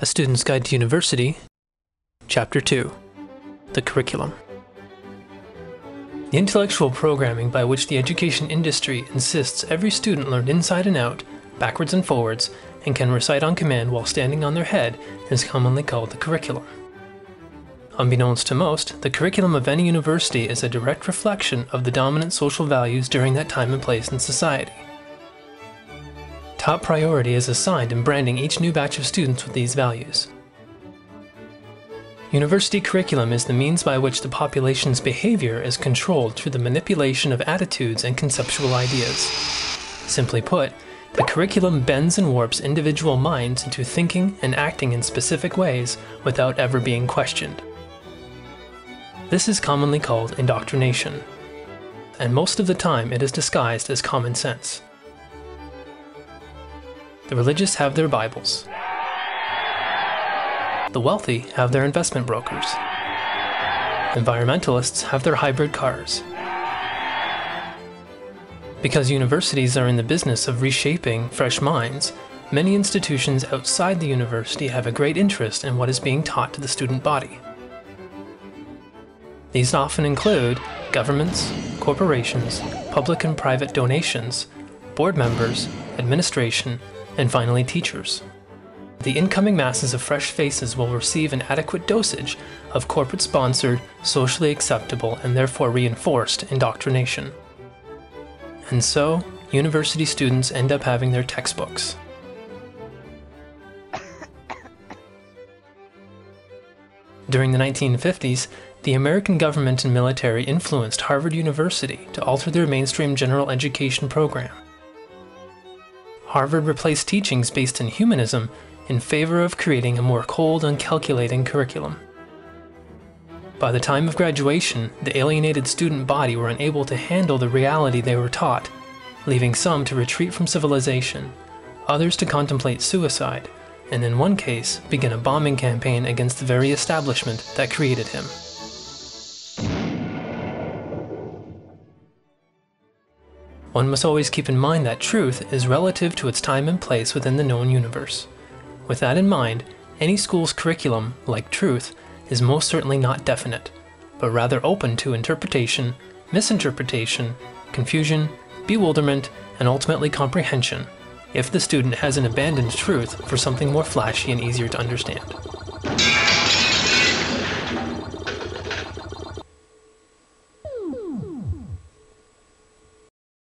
A Student's Guide to University, Chapter 2, The Curriculum. The intellectual programming by which the education industry insists every student learn inside and out, backwards and forwards, and can recite on command while standing on their head is commonly called the curriculum. Unbeknownst to most, the curriculum of any university is a direct reflection of the dominant social values during that time and place in society. Top priority is assigned in branding each new batch of students with these values. University curriculum is the means by which the population's behavior is controlled through the manipulation of attitudes and conceptual ideas. Simply put, the curriculum bends and warps individual minds into thinking and acting in specific ways without ever being questioned. This is commonly called indoctrination, and most of the time it is disguised as common sense. The religious have their Bibles. The wealthy have their investment brokers. Environmentalists have their hybrid cars. Because universities are in the business of reshaping fresh minds, many institutions outside the university have a great interest in what is being taught to the student body. These often include governments, corporations, public and private donations, board members, administration, and finally teachers. The incoming masses of fresh faces will receive an adequate dosage of corporate-sponsored, socially acceptable, and therefore reinforced indoctrination. And so, university students end up having their textbooks. During the 1950s, the American government and military influenced Harvard University to alter their mainstream general education program. Harvard replaced teachings based in humanism in favor of creating a more cold and calculating curriculum. By the time of graduation, the alienated student body were unable to handle the reality they were taught, leaving some to retreat from civilization, others to contemplate suicide, and in one case, begin a bombing campaign against the very establishment that created him. One must always keep in mind that truth is relative to its time and place within the known universe. With that in mind, any school's curriculum, like truth, is most certainly not definite, but rather open to interpretation, misinterpretation, confusion, bewilderment, and ultimately comprehension, if the student hasn't abandoned truth for something more flashy and easier to understand.